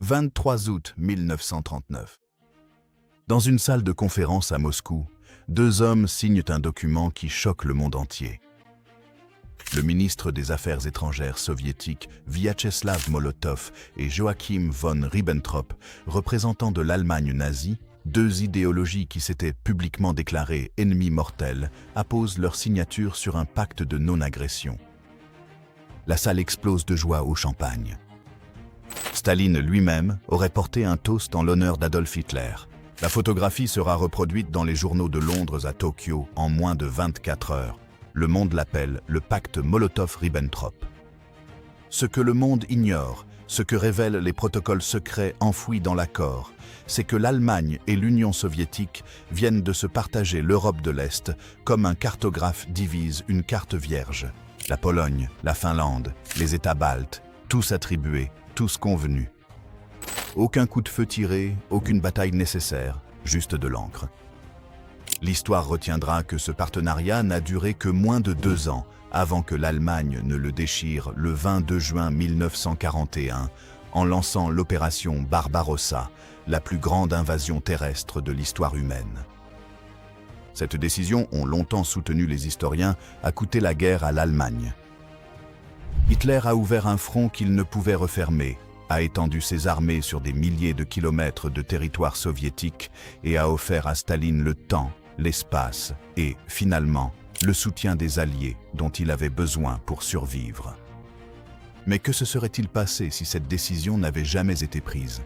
23 août 1939. Dans une salle de conférence à Moscou, deux hommes signent un document qui choque le monde entier. Le ministre des Affaires étrangères soviétique Vyacheslav Molotov et Joachim von Ribbentrop, représentants de l'Allemagne nazie, deux idéologies qui s'étaient publiquement déclarées ennemis mortels, apposent leur signature sur un pacte de non-agression. La salle explose de joie au champagne. Staline lui-même aurait porté un toast en l'honneur d'Adolf Hitler. La photographie sera reproduite dans les journaux de Londres à Tokyo en moins de 24 heures. Le monde l'appelle le pacte Molotov-Ribbentrop. Ce que le monde ignore, ce que révèlent les protocoles secrets enfouis dans l'accord, c'est que l'Allemagne et l'Union soviétique viennent de se partager l'Europe de l'Est comme un cartographe divise une carte vierge. La Pologne, la Finlande, les États baltes, tous attribués, tous convenus. Aucun coup de feu tiré, aucune bataille nécessaire, juste de l'encre. L'histoire retiendra que ce partenariat n'a duré que moins de 2 ans avant que l'Allemagne ne le déchire le 22 juin 1941 en lançant l'opération Barbarossa, la plus grande invasion terrestre de l'histoire humaine. Cette décision, ont longtemps soutenu les historiens, a coûté la guerre à l'Allemagne. Hitler a ouvert un front qu'il ne pouvait refermer, a étendu ses armées sur des milliers de kilomètres de territoire soviétique et a offert à Staline le temps, l'espace et, finalement, le soutien des Alliés dont il avait besoin pour survivre. Mais que se serait-il passé si cette décision n'avait jamais été prise?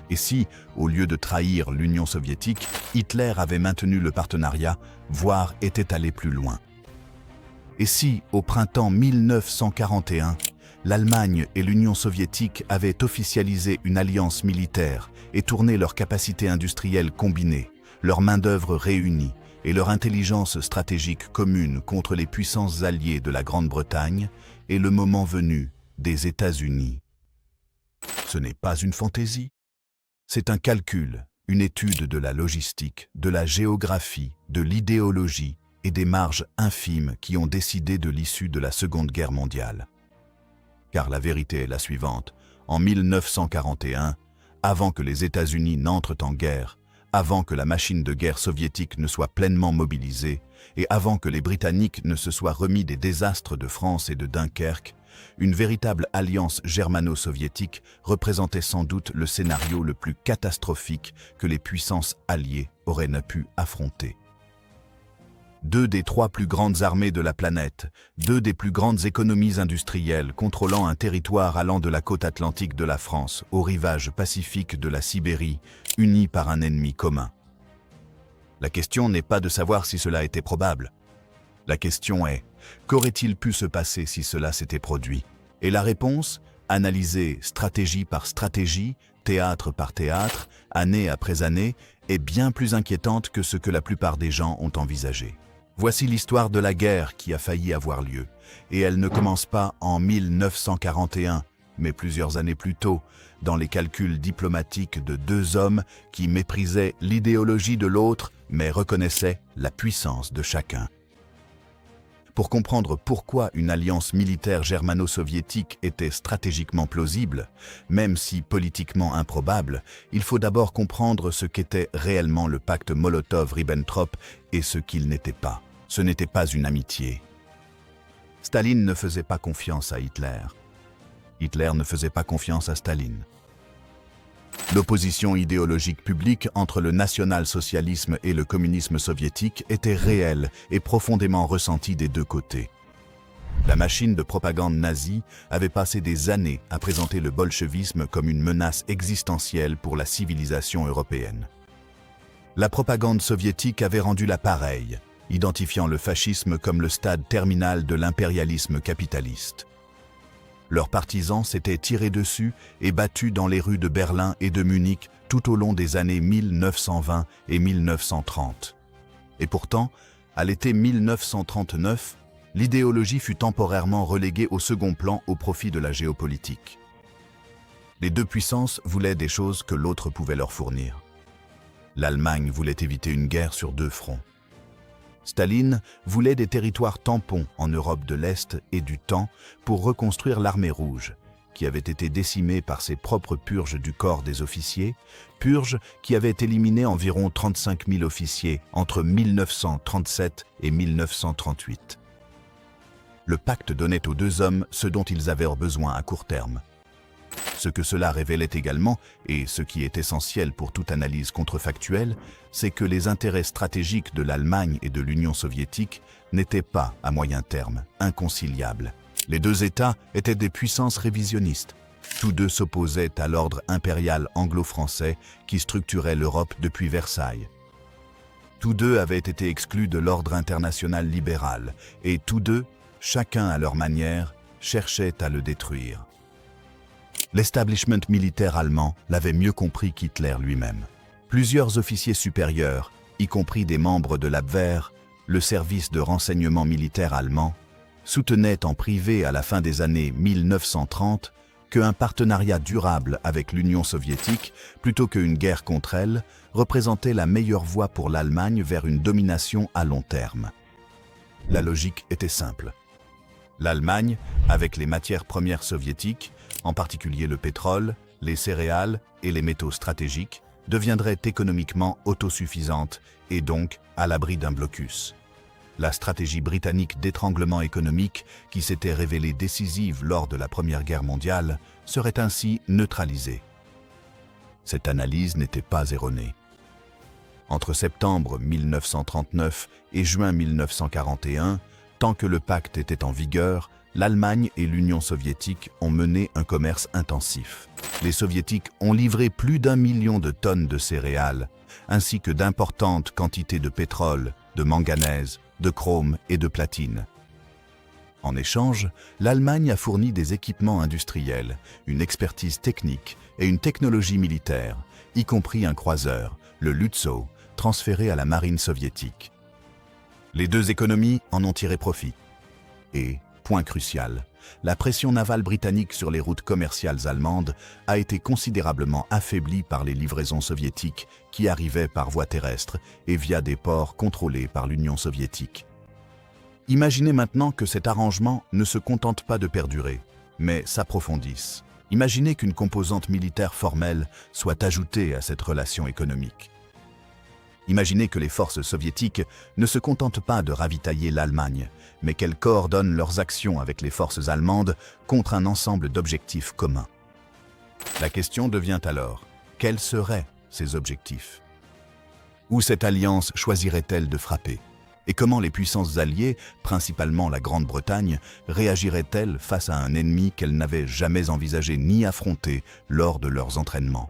Et si, au lieu de trahir l'Union soviétique, Hitler avait maintenu le partenariat, voire était allé plus loin? Et si, au printemps 1941, l'Allemagne et l'Union soviétique avaient officialisé une alliance militaire et tourné leurs capacités industrielles combinées, leur main-d'œuvre réunie et leur intelligence stratégique commune contre les puissances alliées de la Grande-Bretagne, et le moment venu des États-Unis? Ce n'est pas une fantaisie. C'est un calcul, une étude de la logistique, de la géographie, de l'idéologie et des marges infimes qui ont décidé de l'issue de la Seconde Guerre mondiale. Car la vérité est la suivante, en 1941, avant que les États-Unis n'entrent en guerre, avant que la machine de guerre soviétique ne soit pleinement mobilisée et avant que les Britanniques ne se soient remis des désastres de France et de Dunkerque, une véritable alliance germano-soviétique représentait sans doute le scénario le plus catastrophique que les puissances alliées auraient pu affronter. 2 des 3 plus grandes armées de la planète, 2 des plus grandes économies industrielles contrôlant un territoire allant de la côte atlantique de la France au rivage pacifique de la Sibérie, unies par un ennemi commun. La question n'est pas de savoir si cela était probable. La question est, qu'aurait-il pu se passer si cela s'était produit? Et la réponse, analysée stratégie par stratégie, théâtre par théâtre, année après année, est bien plus inquiétante que ce que la plupart des gens ont envisagé. Voici l'histoire de la guerre qui a failli avoir lieu, et elle ne commence pas en 1941, mais plusieurs années plus tôt, dans les calculs diplomatiques de 2 hommes qui méprisaient l'idéologie de l'autre, mais reconnaissaient la puissance de chacun. Pour comprendre pourquoi une alliance militaire germano-soviétique était stratégiquement plausible, même si politiquement improbable, il faut d'abord comprendre ce qu'était réellement le pacte Molotov-Ribbentrop et ce qu'il n'était pas. Ce n'était pas une amitié. Staline ne faisait pas confiance à Hitler. Hitler ne faisait pas confiance à Staline. L'opposition idéologique publique entre le national-socialisme et le communisme soviétique était réelle et profondément ressentie des 2 côtés. La machine de propagande nazie avait passé des années à présenter le bolchevisme comme une menace existentielle pour la civilisation européenne. La propagande soviétique avait rendu la pareille, identifiant le fascisme comme le stade terminal de l'impérialisme capitaliste. Leurs partisans s'étaient tirés dessus et battus dans les rues de Berlin et de Munich tout au long des années 1920 et 1930. Et pourtant, à l'été 1939, l'idéologie fut temporairement reléguée au second plan au profit de la géopolitique. Les 2 puissances voulaient des choses que l'autre pouvait leur fournir. L'Allemagne voulait éviter une guerre sur 2 fronts. Staline voulait des territoires tampons en Europe de l'Est et du temps pour reconstruire l'armée rouge, qui avait été décimée par ses propres purges du corps des officiers, purges qui avaient éliminé environ 35 000 officiers entre 1937 et 1938. Le pacte donnait aux deux hommes ce dont ils avaient besoin à court terme. Ce que cela révélait également, et ce qui est essentiel pour toute analyse contrefactuelle, c'est que les intérêts stratégiques de l'Allemagne et de l'Union soviétique n'étaient pas, à moyen terme, inconciliables. Les deux États étaient des puissances révisionnistes. Tous deux s'opposaient à l'ordre impérial anglo-français qui structurait l'Europe depuis Versailles. Tous deux avaient été exclus de l'ordre international libéral, et tous deux, chacun à leur manière, cherchaient à le détruire. L'establishment militaire allemand l'avait mieux compris qu'Hitler lui-même. Plusieurs officiers supérieurs, y compris des membres de l'Abwehr, le service de renseignement militaire allemand, soutenaient en privé à la fin des années 1930 qu'un partenariat durable avec l'Union soviétique, plutôt qu'une guerre contre elle, représentait la meilleure voie pour l'Allemagne vers une domination à long terme. La logique était simple. L'Allemagne, avec les matières premières soviétiques, en particulier le pétrole, les céréales et les métaux stratégiques, deviendrait économiquement autosuffisante et donc à l'abri d'un blocus. La stratégie britannique d'étranglement économique, qui s'était révélée décisive lors de la Première Guerre mondiale, serait ainsi neutralisée. Cette analyse n'était pas erronée. Entre septembre 1939 et juin 1941, tant que le pacte était en vigueur, l'Allemagne et l'Union soviétique ont mené un commerce intensif. Les soviétiques ont livré plus d'1 million de tonnes de céréales, ainsi que d'importantes quantités de pétrole, de manganèse, de chrome et de platine. En échange, l'Allemagne a fourni des équipements industriels, une expertise technique et une technologie militaire, y compris un croiseur, le Lützow, transféré à la marine soviétique. Les deux économies en ont tiré profit. Et, point crucial, la pression navale britannique sur les routes commerciales allemandes a été considérablement affaiblie par les livraisons soviétiques qui arrivaient par voie terrestre et via des ports contrôlés par l'Union soviétique. Imaginez maintenant que cet arrangement ne se contente pas de perdurer, mais s'approfondisse. Imaginez qu'une composante militaire formelle soit ajoutée à cette relation économique. Imaginez que les forces soviétiques ne se contentent pas de ravitailler l'Allemagne, mais qu'elles coordonnent leurs actions avec les forces allemandes contre un ensemble d'objectifs communs. La question devient alors, quels seraient ces objectifs? Où cette alliance choisirait-elle de frapper? Et comment les puissances alliées, principalement la Grande-Bretagne, réagiraient-elles face à un ennemi qu'elles n'avaient jamais envisagé ni affronté lors de leurs entraînements?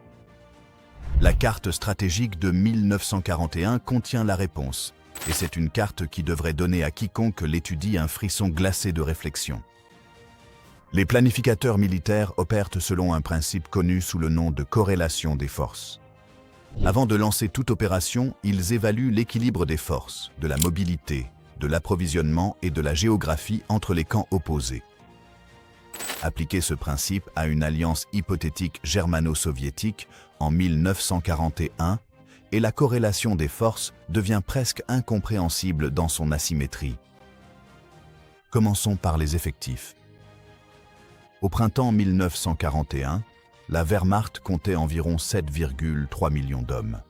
La carte stratégique de 1941 contient la réponse, et c'est une carte qui devrait donner à quiconque l'étudie un frisson glacé de réflexion. Les planificateurs militaires opèrent selon un principe connu sous le nom de corrélation des forces. Avant de lancer toute opération, ils évaluent l'équilibre des forces, de la mobilité, de l'approvisionnement et de la géographie entre les camps opposés. Appliquer ce principe à une alliance hypothétique germano-soviétique en 1941, et la corrélation des forces devient presque incompréhensible dans son asymétrie. Commençons par les effectifs. Au printemps 1941, la Wehrmacht comptait environ 7,3 millions d'hommes.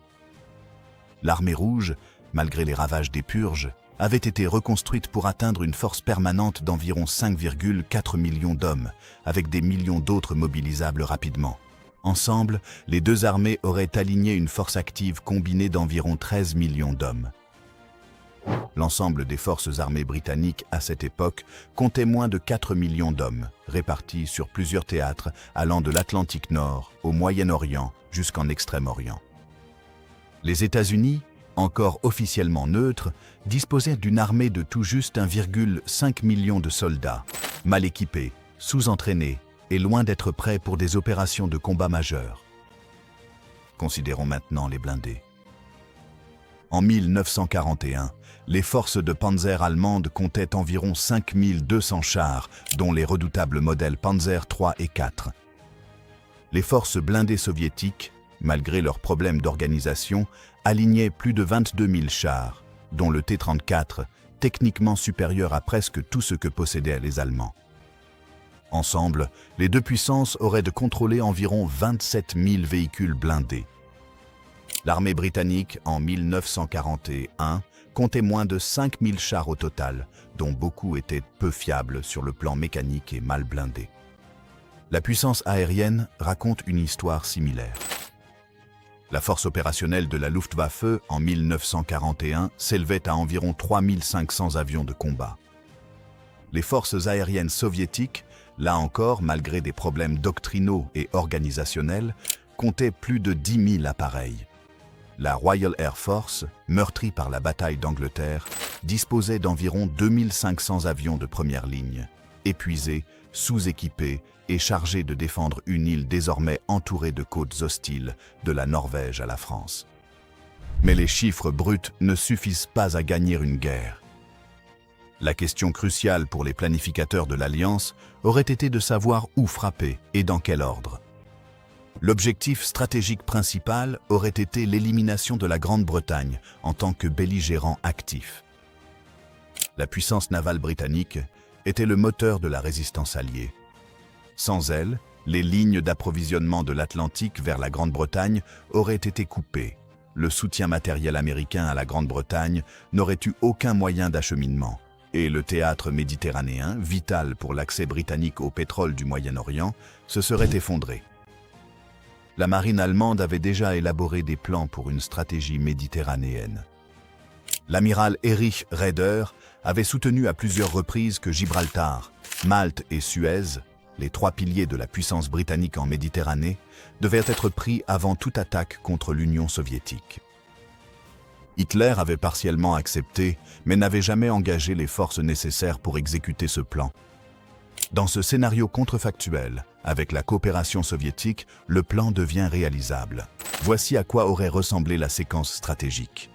L'armée rouge, malgré les ravages des purges, avait été reconstruite pour atteindre une force permanente d'environ 5,4 millions d'hommes, avec des millions d'autres mobilisables rapidement. Ensemble, les deux armées auraient aligné une force active combinée d'environ 13 millions d'hommes. L'ensemble des forces armées britanniques à cette époque comptait moins de 4 millions d'hommes, répartis sur plusieurs théâtres allant de l'Atlantique Nord au Moyen-Orient jusqu'en Extrême-Orient. Les États-Unis, encore officiellement neutres, disposaient d'une armée de tout juste 1,5 million de soldats, mal équipés, sous-entraînés et loin d'être prêts pour des opérations de combat majeures. Considérons maintenant les blindés. En 1941, les forces de Panzer allemandes comptaient environ 5200 chars, dont les redoutables modèles Panzer III et IV. Les forces blindées soviétiques, malgré leurs problèmes d'organisation, alignaient plus de 22 000 chars, dont le T-34, techniquement supérieur à presque tout ce que possédaient les Allemands. Ensemble, les deux puissances auraient de contrôler environ 27 000 véhicules blindés. L'armée britannique, en 1941, comptait moins de 5 000 chars au total, dont beaucoup étaient peu fiables sur le plan mécanique et mal blindés. La puissance aérienne raconte une histoire similaire. La force opérationnelle de la Luftwaffe en 1941 s'élevait à environ 3 500 avions de combat. Les forces aériennes soviétiques, là encore malgré des problèmes doctrinaux et organisationnels, comptaient plus de 10 000 appareils. La Royal Air Force, meurtrie par la bataille d'Angleterre, disposait d'environ 2500 avions de première ligne, épuisés, sous-équipés et chargés de défendre une île désormais entourée de côtes hostiles, de la Norvège à la France. Mais les chiffres bruts ne suffisent pas à gagner une guerre. La question cruciale pour les planificateurs de l'Alliance aurait été de savoir où frapper et dans quel ordre. L'objectif stratégique principal aurait été l'élimination de la Grande-Bretagne en tant que belligérant actif. La puissance navale britannique était le moteur de la résistance alliée. Sans elle, les lignes d'approvisionnement de l'Atlantique vers la Grande-Bretagne auraient été coupées. Le soutien matériel américain à la Grande-Bretagne n'aurait eu aucun moyen d'acheminement. Et le théâtre méditerranéen, vital pour l'accès britannique au pétrole du Moyen-Orient, se serait effondré. La marine allemande avait déjà élaboré des plans pour une stratégie méditerranéenne. L'amiral Erich Raeder avait soutenu à plusieurs reprises que Gibraltar, Malte et Suez, les trois piliers de la puissance britannique en Méditerranée, devaient être pris avant toute attaque contre l'Union soviétique. Hitler avait partiellement accepté, mais n'avait jamais engagé les forces nécessaires pour exécuter ce plan. Dans ce scénario contrefactuel, avec la coopération soviétique, le plan devient réalisable. Voici à quoi aurait ressemblé la séquence stratégique.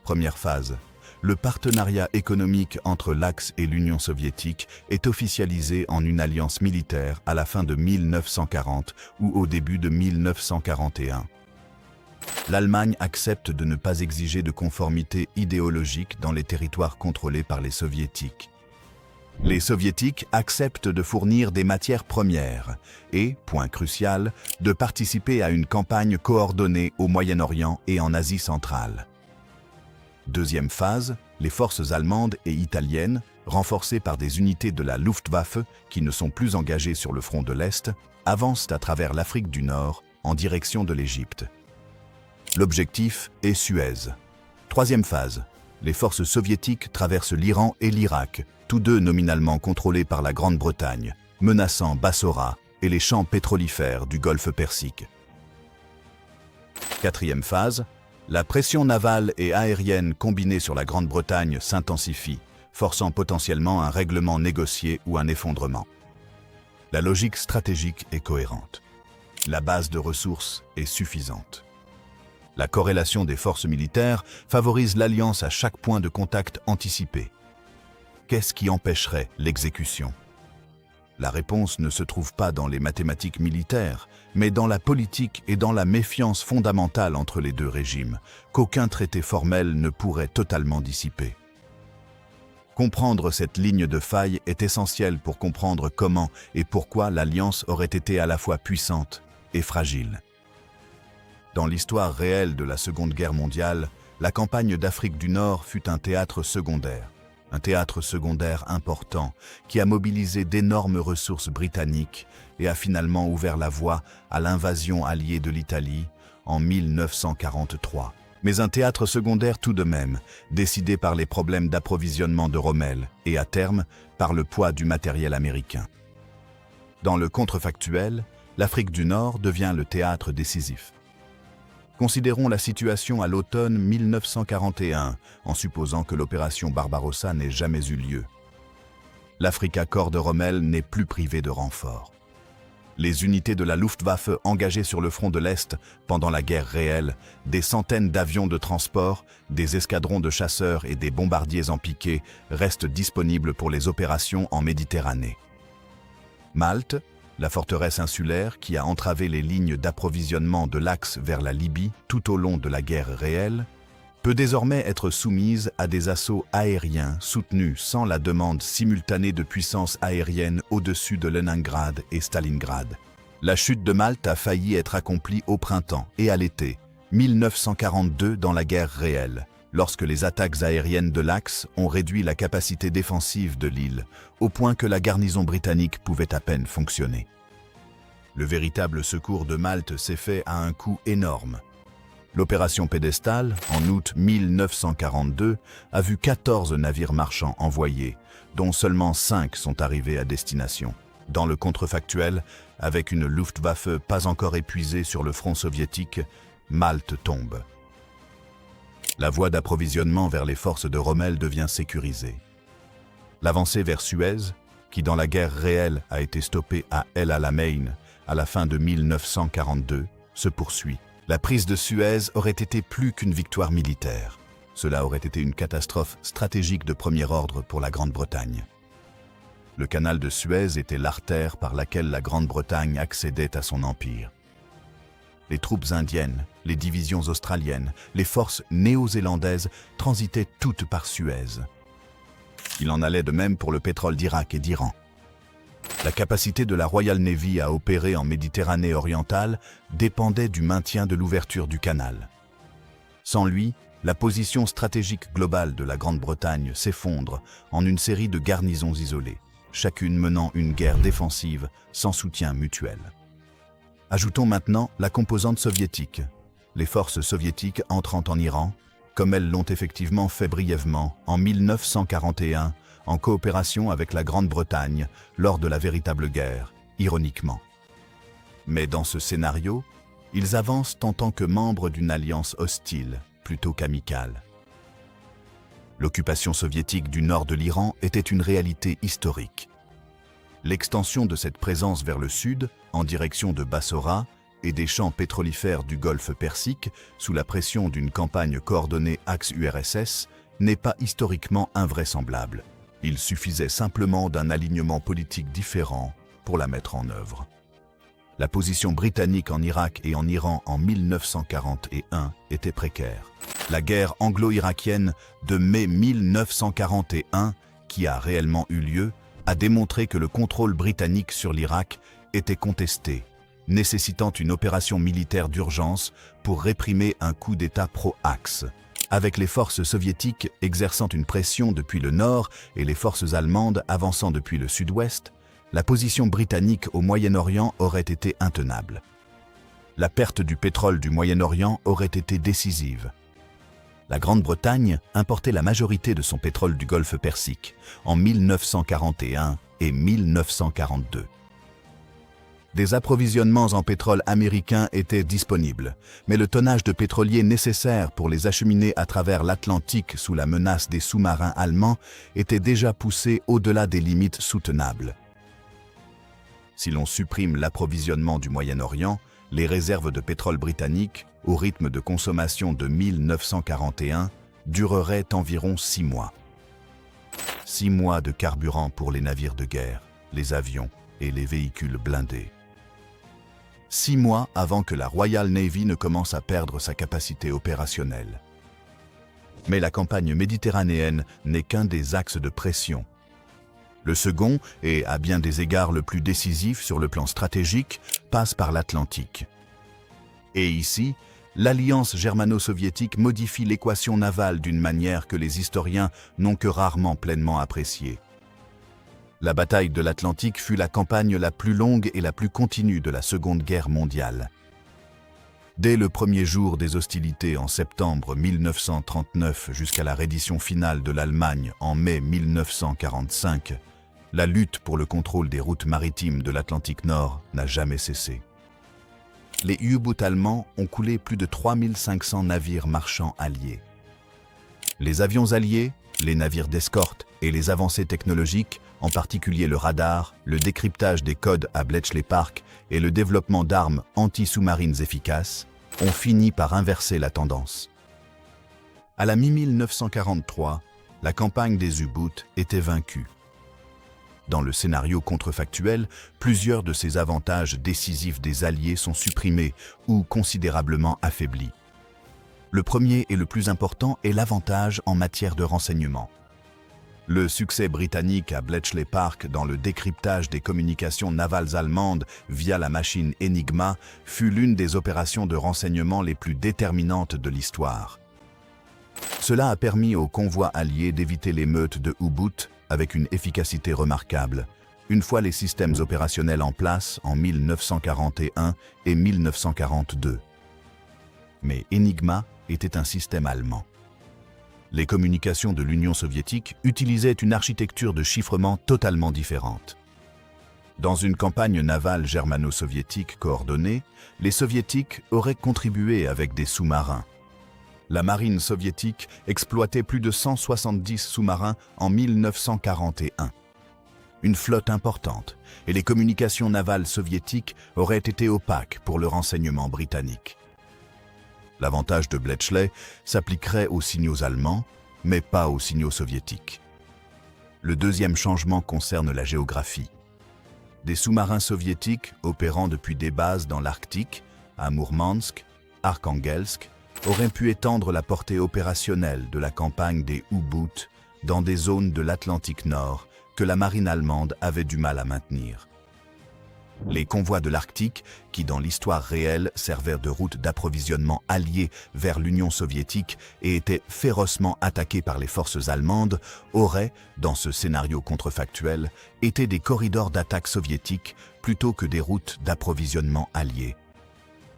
Première phase. Le partenariat économique entre l'Axe et l'Union soviétique est officialisé en une alliance militaire à la fin de 1940 ou au début de 1941. L'Allemagne accepte de ne pas exiger de conformité idéologique dans les territoires contrôlés par les Soviétiques. Les Soviétiques acceptent de fournir des matières premières et, point crucial, de participer à une campagne coordonnée au Moyen-Orient et en Asie centrale. Deuxième phase, les forces allemandes et italiennes, renforcées par des unités de la Luftwaffe qui ne sont plus engagées sur le front de l'Est, avancent à travers l'Afrique du Nord en direction de l'Égypte. L'objectif est Suez. Troisième phase, les forces soviétiques traversent l'Iran et l'Irak, tous deux nominalement contrôlés par la Grande-Bretagne, menaçant Bassora et les champs pétrolifères du Golfe Persique. Quatrième phase, la pression navale et aérienne combinée sur la Grande-Bretagne s'intensifie, forçant potentiellement un règlement négocié ou un effondrement. La logique stratégique est cohérente. La base de ressources est suffisante. La corrélation des forces militaires favorise l'alliance à chaque point de contact anticipé. Qu'est-ce qui empêcherait l'exécution? La réponse ne se trouve pas dans les mathématiques militaires, mais dans la politique et dans la méfiance fondamentale entre les deux régimes, qu'aucun traité formel ne pourrait totalement dissiper. Comprendre cette ligne de faille est essentiel pour comprendre comment et pourquoi l'Alliance aurait été à la fois puissante et fragile. Dans l'histoire réelle de la Seconde Guerre mondiale, la campagne d'Afrique du Nord fut un théâtre secondaire important qui a mobilisé d'énormes ressources britanniques et a finalement ouvert la voie à l'invasion alliée de l'Italie en 1943. Mais un théâtre secondaire tout de même, décidé par les problèmes d'approvisionnement de Rommel et à terme par le poids du matériel américain. Dans le contrefactuel, l'Afrique du Nord devient le théâtre décisif. Considérons la situation à l'automne 1941, en supposant que l'opération Barbarossa n'ait jamais eu lieu. L'Afrika Korps de Rommel n'est plus privé de renforts. Les unités de la Luftwaffe engagées sur le front de l'Est pendant la guerre réelle, des centaines d'avions de transport, des escadrons de chasseurs et des bombardiers en piqué restent disponibles pour les opérations en Méditerranée. Malte, la forteresse insulaire qui a entravé les lignes d'approvisionnement de l'Axe vers la Libye tout au long de la guerre réelle, peut désormais être soumise à des assauts aériens soutenus sans la demande simultanée de puissances aériennes au-dessus de Leningrad et Stalingrad. La chute de Malte a failli être accomplie au printemps et à l'été 1942 dans la guerre réelle, lorsque les attaques aériennes de l'Axe ont réduit la capacité défensive de l'île, au point que la garnison britannique pouvait à peine fonctionner. Le véritable secours de Malte s'est fait à un coût énorme. L'opération Pédestal, en août 1942, a vu 14 navires marchands envoyés, dont seulement 5 sont arrivés à destination. Dans le contrefactuel, avec une Luftwaffe pas encore épuisée sur le front soviétique, Malte tombe. La voie d'approvisionnement vers les forces de Rommel devient sécurisée. L'avancée vers Suez, qui dans la guerre réelle a été stoppée à El Alamein à la fin de 1942, se poursuit. La prise de Suez aurait été plus qu'une victoire militaire. Cela aurait été une catastrophe stratégique de premier ordre pour la Grande-Bretagne. Le canal de Suez était l'artère par laquelle la Grande-Bretagne accédait à son empire. Les troupes indiennes, les divisions australiennes, les forces néo-zélandaises transitaient toutes par Suez. Il en allait de même pour le pétrole d'Irak et d'Iran. La capacité de la Royal Navy à opérer en Méditerranée orientale dépendait du maintien de l'ouverture du canal. Sans lui, la position stratégique globale de la Grande-Bretagne s'effondre en une série de garnisons isolées, chacune menant une guerre défensive sans soutien mutuel. Ajoutons maintenant la composante soviétique. Les forces soviétiques entrant en Iran, comme elles l'ont effectivement fait brièvement en 1941, en coopération avec la Grande-Bretagne lors de la véritable guerre, ironiquement. Mais dans ce scénario, ils avancent en tant que membres d'une alliance hostile, plutôt qu'amicale. L'occupation soviétique du nord de l'Iran était une réalité historique. L'extension de cette présence vers le sud, en direction de Bassora, et des champs pétrolifères du golfe Persique, sous la pression d'une campagne coordonnée axe-URSS, n'est pas historiquement invraisemblable. Il suffisait simplement d'un alignement politique différent pour la mettre en œuvre. La position britannique en Irak et en Iran en 1941 était précaire. La guerre anglo-irakienne de mai 1941, qui a réellement eu lieu, a démontré que le contrôle britannique sur l'Irak était contesté, nécessitant une opération militaire d'urgence pour réprimer un coup d'État pro-Axe. Avec les forces soviétiques exerçant une pression depuis le nord et les forces allemandes avançant depuis le sud-ouest, la position britannique au Moyen-Orient aurait été intenable. La perte du pétrole du Moyen-Orient aurait été décisive. La Grande-Bretagne importait la majorité de son pétrole du golfe Persique en 1941 et 1942. Des approvisionnements en pétrole américain étaient disponibles, mais le tonnage de pétrolier nécessaire pour les acheminer à travers l'Atlantique sous la menace des sous-marins allemands était déjà poussé au-delà des limites soutenables. Si l'on supprime l'approvisionnement du Moyen-Orient, les réserves de pétrole britanniques, au rythme de consommation de 1941, dureraient environ 6 mois. 6 mois de carburant pour les navires de guerre, les avions et les véhicules blindés. 6 mois avant que la Royal Navy ne commence à perdre sa capacité opérationnelle. Mais la campagne méditerranéenne n'est qu'un des axes de pression. Le second, et à bien des égards le plus décisif sur le plan stratégique, passe par l'Atlantique. Et ici, l'alliance germano-soviétique modifie l'équation navale d'une manière que les historiens n'ont que rarement pleinement appréciée. La bataille de l'Atlantique fut la campagne la plus longue et la plus continue de la Seconde Guerre mondiale. Dès le premier jour des hostilités en septembre 1939 jusqu'à la reddition finale de l'Allemagne en mai 1945, la lutte pour le contrôle des routes maritimes de l'Atlantique Nord n'a jamais cessé. Les U-boats allemands ont coulé plus de 3500 navires marchands alliés. Les avions alliés, les navires d'escorte et les avancées technologiques, en particulier le radar, le décryptage des codes à Bletchley Park et le développement d'armes anti-sous-marines efficaces, ont fini par inverser la tendance. À la mi-1943, la campagne des U-boats était vaincue. Dans le scénario contrefactuel, plusieurs de ces avantages décisifs des Alliés sont supprimés ou considérablement affaiblis. Le premier et le plus important est l'avantage en matière de renseignement. Le succès britannique à Bletchley Park dans le décryptage des communications navales allemandes via la machine Enigma fut l'une des opérations de renseignement les plus déterminantes de l'histoire. Cela a permis aux convois alliés d'éviter l'émeute de U-Boot avec une efficacité remarquable, une fois les systèmes opérationnels en place en 1941 et 1942. Mais Enigma était un système allemand. Les communications de l'Union soviétique utilisaient une architecture de chiffrement totalement différente. Dans une campagne navale germano-soviétique coordonnée, les soviétiques auraient contribué avec des sous-marins. La marine soviétique exploitait plus de 170 sous-marins en 1941. Une flotte importante, et les communications navales soviétiques auraient été opaques pour le renseignement britannique. L'avantage de Bletchley s'appliquerait aux signaux allemands, mais pas aux signaux soviétiques. Le deuxième changement concerne la géographie. Des sous-marins soviétiques opérant depuis des bases dans l'Arctique, à Mourmansk, Arkhangelsk, auraient pu étendre la portée opérationnelle de la campagne des U-Boot dans des zones de l'Atlantique Nord que la marine allemande avait du mal à maintenir. Les convois de l'Arctique, qui dans l'histoire réelle servirent de route d'approvisionnement alliée vers l'Union soviétique et étaient férocement attaqués par les forces allemandes, auraient, dans ce scénario contrefactuel, été des corridors d'attaque soviétiques plutôt que des routes d'approvisionnement alliées.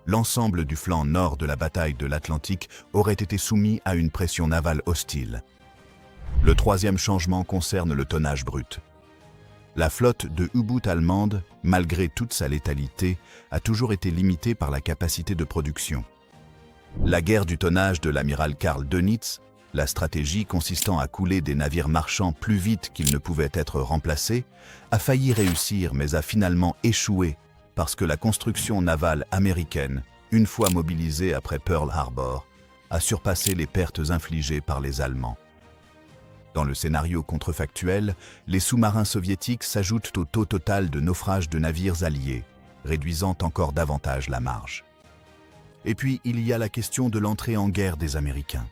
L'ensemble du flanc nord de la bataille de l'Atlantique aurait été soumis à une pression navale hostile. Le troisième changement concerne le tonnage brut. La flotte de U-Boot allemande, malgré toute sa létalité, a toujours été limitée par la capacité de production. La guerre du tonnage de l'amiral Karl Dönitz, la stratégie consistant à couler des navires marchands plus vite qu'ils ne pouvaient être remplacés, a failli réussir mais a finalement échoué parce que la construction navale américaine, une fois mobilisée après Pearl Harbor, a surpassé les pertes infligées par les Allemands. Dans le scénario contrefactuel, les sous-marins soviétiques s'ajoutent au taux total de naufrages de navires alliés, réduisant encore davantage la marge. Et puis, il y a la question de l'entrée en guerre des Américains.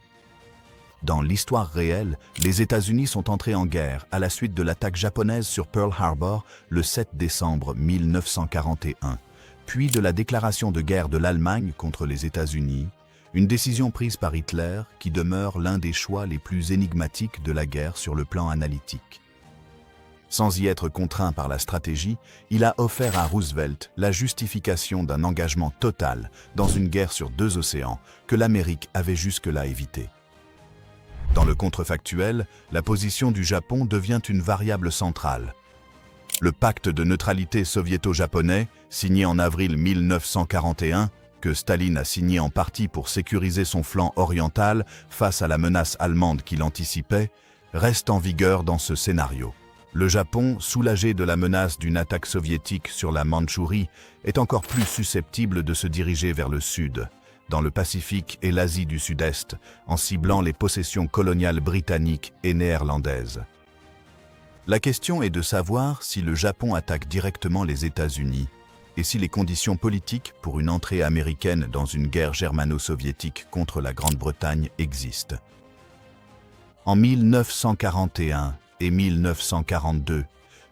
Dans l'histoire réelle, les États-Unis sont entrés en guerre à la suite de l'attaque japonaise sur Pearl Harbor le 7 décembre 1941, puis de la déclaration de guerre de l'Allemagne contre les États-Unis, une décision prise par Hitler qui demeure l'un des choix les plus énigmatiques de la guerre sur le plan analytique. Sans y être contraint par la stratégie, il a offert à Roosevelt la justification d'un engagement total dans une guerre sur 2 océans que l'Amérique avait jusque-là évité. Dans le contrefactuel, la position du Japon devient une variable centrale. Le pacte de neutralité soviéto-japonais, signé en avril 1941, que Staline a signé en partie pour sécuriser son flanc oriental face à la menace allemande qu'il anticipait, reste en vigueur dans ce scénario. Le Japon, soulagé de la menace d'une attaque soviétique sur la Mandchourie, est encore plus susceptible de se diriger vers le sud, dans le Pacifique et l'Asie du Sud-Est, en ciblant les possessions coloniales britanniques et néerlandaises. La question est de savoir si le Japon attaque directement les États-Unis et si les conditions politiques pour une entrée américaine dans une guerre germano-soviétique contre la Grande-Bretagne existent. En 1941 et 1942,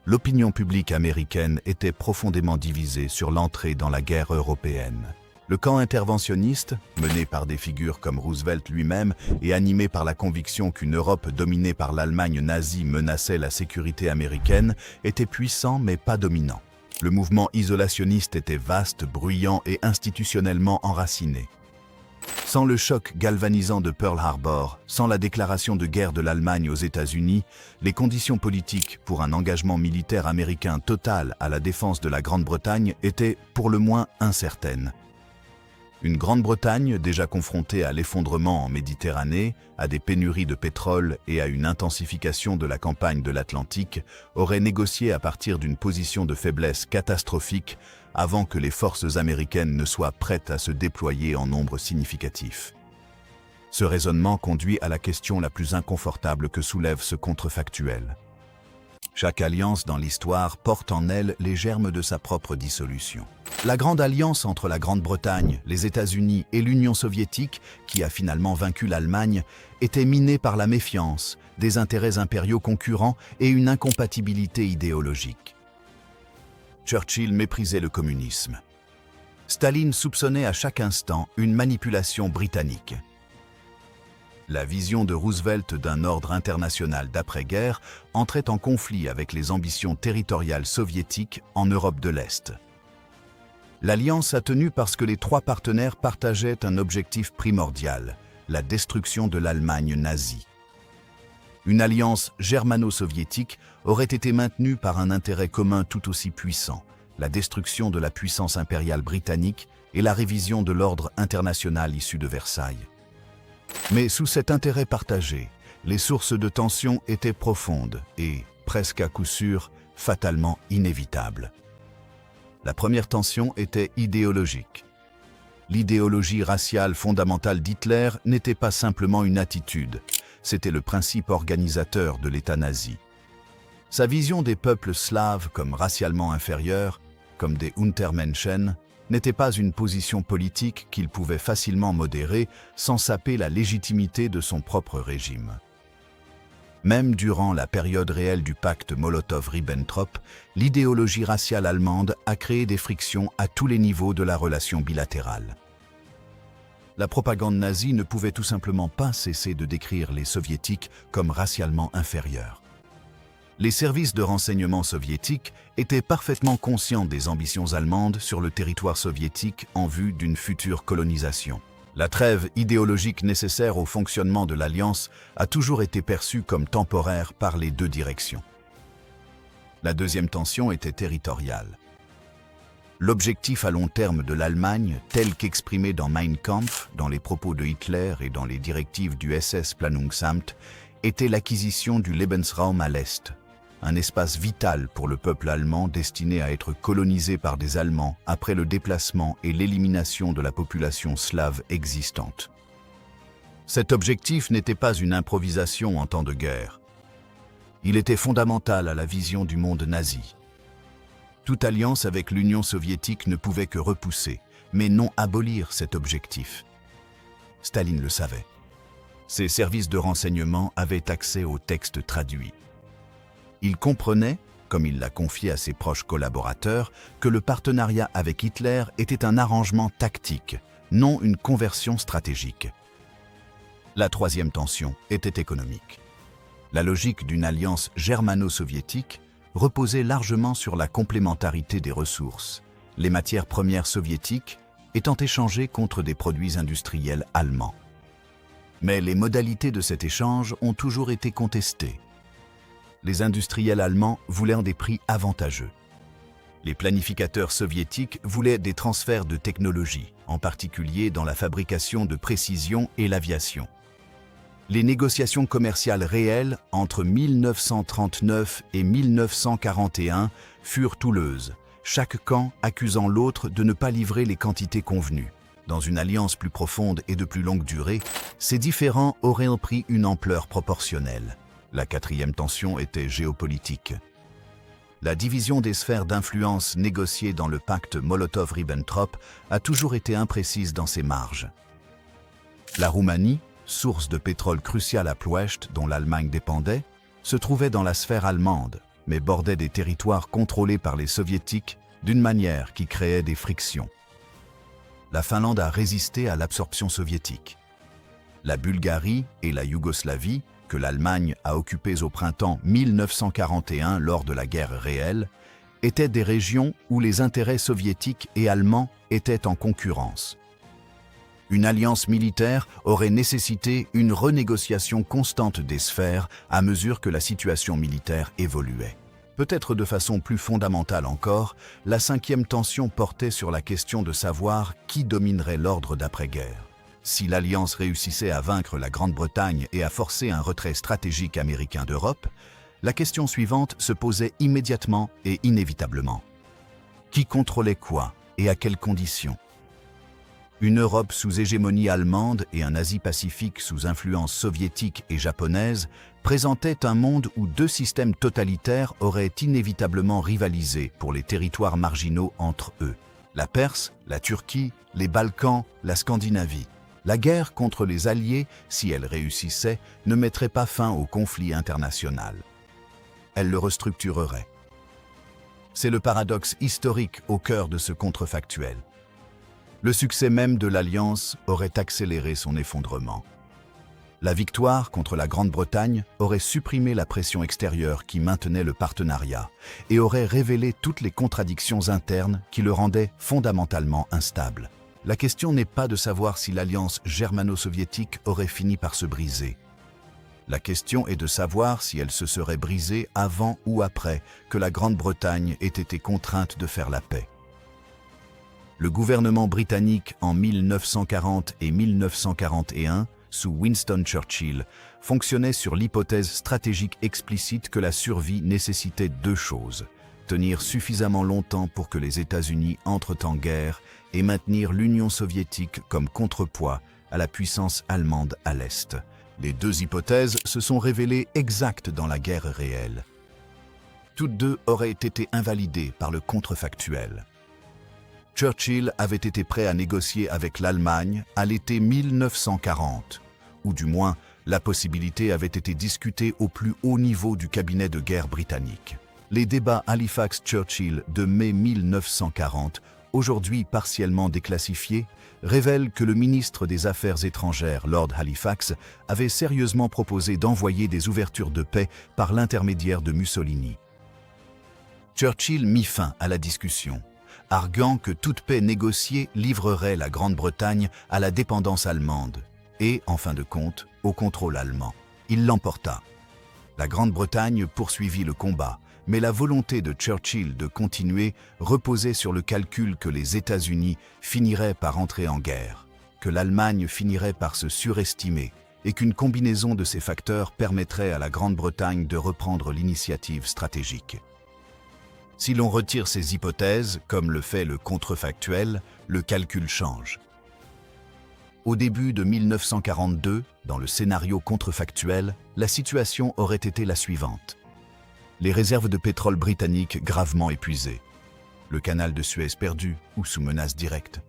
l'opinion publique américaine était profondément divisée sur l'entrée dans la guerre européenne. Le camp interventionniste, mené par des figures comme Roosevelt lui-même et animé par la conviction qu'une Europe dominée par l'Allemagne nazie menaçait la sécurité américaine, était puissant mais pas dominant. Le mouvement isolationniste était vaste, bruyant et institutionnellement enraciné. Sans le choc galvanisant de Pearl Harbor, sans la déclaration de guerre de l'Allemagne aux États-Unis, les conditions politiques pour un engagement militaire américain total à la défense de la Grande-Bretagne étaient pour le moins incertaines. Une Grande-Bretagne déjà confrontée à l'effondrement en Méditerranée, à des pénuries de pétrole et à une intensification de la campagne de l'Atlantique, aurait négocié à partir d'une position de faiblesse catastrophique avant que les forces américaines ne soient prêtes à se déployer en nombre significatif. Ce raisonnement conduit à la question la plus inconfortable que soulève ce contrefactuel. Chaque alliance dans l'histoire porte en elle les germes de sa propre dissolution. La grande alliance entre la Grande-Bretagne, les États-Unis et l'Union soviétique, qui a finalement vaincu l'Allemagne, était minée par la méfiance, des intérêts impériaux concurrents et une incompatibilité idéologique. Churchill méprisait le communisme. Staline soupçonnait à chaque instant une manipulation britannique. La vision de Roosevelt d'un ordre international d'après-guerre entrait en conflit avec les ambitions territoriales soviétiques en Europe de l'Est. L'alliance a tenu parce que les trois partenaires partageaient un objectif primordial, la destruction de l'Allemagne nazie. Une alliance germano-soviétique aurait été maintenue par un intérêt commun tout aussi puissant, la destruction de la puissance impériale britannique et la révision de l'ordre international issu de Versailles. Mais sous cet intérêt partagé, les sources de tension étaient profondes et, presque à coup sûr, fatalement inévitables. La première tension était idéologique. L'idéologie raciale fondamentale d'Hitler n'était pas simplement une attitude, c'était le principe organisateur de l'État nazi. Sa vision des peuples slaves comme racialement inférieurs, comme des Untermenschen, n'était pas une position politique qu'il pouvait facilement modérer sans saper la légitimité de son propre régime. Même durant la période réelle du pacte Molotov-Ribbentrop, l'idéologie raciale allemande a créé des frictions à tous les niveaux de la relation bilatérale. La propagande nazie ne pouvait tout simplement pas cesser de décrire les soviétiques comme racialement inférieurs. Les services de renseignement soviétiques étaient parfaitement conscients des ambitions allemandes sur le territoire soviétique en vue d'une future colonisation. La trêve idéologique nécessaire au fonctionnement de l'Alliance a toujours été perçue comme temporaire par les deux directions. La deuxième tension était territoriale. L'objectif à long terme de l'Allemagne, tel qu'exprimé dans Mein Kampf, dans les propos de Hitler et dans les directives du SS-Planungsamt, était l'acquisition du Lebensraum à l'Est, un espace vital pour le peuple allemand destiné à être colonisé par des Allemands après le déplacement et l'élimination de la population slave existante. Cet objectif n'était pas une improvisation en temps de guerre. Il était fondamental à la vision du monde nazi. Toute alliance avec l'Union soviétique ne pouvait que repousser, mais non abolir cet objectif. Staline le savait. Ses services de renseignement avaient accès aux textes traduits. Il comprenait, comme il l'a confié à ses proches collaborateurs, que le partenariat avec Hitler était un arrangement tactique, non une conversion stratégique. La troisième tension était économique. La logique d'une alliance germano-soviétique reposait largement sur la complémentarité des ressources, les matières premières soviétiques étant échangées contre des produits industriels allemands. Mais les modalités de cet échange ont toujours été contestées. Les industriels allemands voulaient des prix avantageux. Les planificateurs soviétiques voulaient des transferts de technologie, en particulier dans la fabrication de précision et l'aviation. Les négociations commerciales réelles entre 1939 et 1941 furent houleuses, chaque camp accusant l'autre de ne pas livrer les quantités convenues. Dans une alliance plus profonde et de plus longue durée, ces différends auraient pris une ampleur proportionnelle. La quatrième tension était géopolitique. La division des sphères d'influence négociée dans le pacte Molotov-Ribbentrop a toujours été imprécise dans ses marges. La Roumanie, source de pétrole cruciale à Ploiești dont l'Allemagne dépendait, se trouvait dans la sphère allemande, mais bordait des territoires contrôlés par les soviétiques d'une manière qui créait des frictions. La Finlande a résisté à l'absorption soviétique. La Bulgarie et la Yougoslavie, que l'Allemagne a occupées au printemps 1941 lors de la guerre réelle, étaient des régions où les intérêts soviétiques et allemands étaient en concurrence. Une alliance militaire aurait nécessité une renégociation constante des sphères à mesure que la situation militaire évoluait. Peut-être de façon plus fondamentale encore, la cinquième tension portait sur la question de savoir qui dominerait l'ordre d'après-guerre. Si l'Alliance réussissait à vaincre la Grande-Bretagne et à forcer un retrait stratégique américain d'Europe, la question suivante se posait immédiatement et inévitablement. Qui contrôlait quoi et à quelles conditions ? Une Europe sous hégémonie allemande et un Asie-Pacifique sous influence soviétique et japonaise présentaient un monde où deux systèmes totalitaires auraient inévitablement rivalisé pour les territoires marginaux entre eux. La Perse, la Turquie, les Balkans, la Scandinavie. La guerre contre les Alliés, si elle réussissait, ne mettrait pas fin au conflit international. Elle le restructurerait. C'est le paradoxe historique au cœur de ce contrefactuel. Le succès même de l'Alliance aurait accéléré son effondrement. La victoire contre la Grande-Bretagne aurait supprimé la pression extérieure qui maintenait le partenariat et aurait révélé toutes les contradictions internes qui le rendaient fondamentalement instable. La question n'est pas de savoir si l'alliance germano-soviétique aurait fini par se briser. La question est de savoir si elle se serait brisée avant ou après que la Grande-Bretagne ait été contrainte de faire la paix. Le gouvernement britannique en 1940 et 1941, sous Winston Churchill, fonctionnait sur l'hypothèse stratégique explicite que la survie nécessitait deux choses: tenir suffisamment longtemps pour que les États-Unis entrent en guerre et maintenir l'Union soviétique comme contrepoids à la puissance allemande à l'Est. Les deux hypothèses se sont révélées exactes dans la guerre réelle. Toutes deux auraient été invalidées par le contrefactuel. Churchill avait été prêt à négocier avec l'Allemagne à l'été 1940, ou du moins la possibilité avait été discutée au plus haut niveau du cabinet de guerre britannique. Les débats Halifax-Churchill de mai 1940, aujourd'hui partiellement déclassifiés, révèlent que le ministre des Affaires étrangères, Lord Halifax, avait sérieusement proposé d'envoyer des ouvertures de paix par l'intermédiaire de Mussolini. Churchill mit fin à la discussion, arguant que toute paix négociée livrerait la Grande-Bretagne à la dépendance allemande et, en fin de compte, au contrôle allemand. Il l'emporta. La Grande-Bretagne poursuivit le combat, mais la volonté de Churchill de continuer reposait sur le calcul que les États-Unis finiraient par entrer en guerre, que l'Allemagne finirait par se surestimer et qu'une combinaison de ces facteurs permettrait à la Grande-Bretagne de reprendre l'initiative stratégique. Si l'on retire ces hypothèses, comme le fait le contrefactuel, le calcul change. Au début de 1942, dans le scénario contrefactuel, la situation aurait été la suivante. Les réserves de pétrole britanniques gravement épuisées, le canal de Suez perdu ou sous menace directe,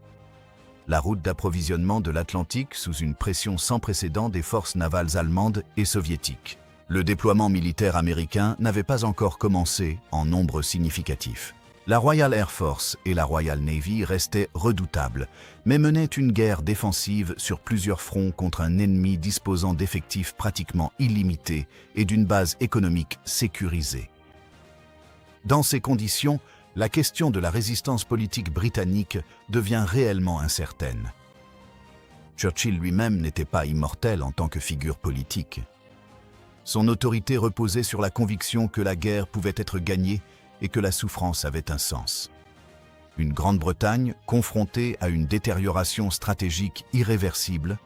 la route d'approvisionnement de l'Atlantique sous une pression sans précédent des forces navales allemandes et soviétiques. Le déploiement militaire américain n'avait pas encore commencé en nombre significatif. La Royal Air Force et la Royal Navy restaient redoutables, mais menaient une guerre défensive sur plusieurs fronts contre un ennemi disposant d'effectifs pratiquement illimités et d'une base économique sécurisée. Dans ces conditions, la question de la résistance politique britannique devient réellement incertaine. Churchill lui-même n'était pas immortel en tant que figure politique. Son autorité reposait sur la conviction que la guerre pouvait être gagnée et que la souffrance avait un sens. Une Grande-Bretagne confrontée à une détérioration stratégique irréversible,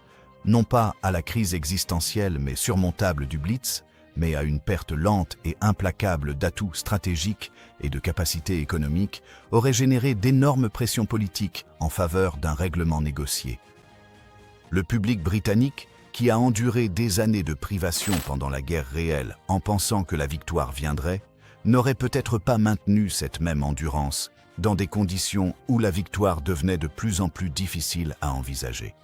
non pas à la crise existentielle mais surmontable du Blitz, mais à une perte lente et implacable d'atouts stratégiques et de capacités économiques, aurait généré d'énormes pressions politiques en faveur d'un règlement négocié. Le public britannique, qui a enduré des années de privation pendant la guerre réelle en pensant que la victoire viendrait, n'aurait peut-être pas maintenu cette même endurance dans des conditions où la victoire devenait de plus en plus difficile à envisager.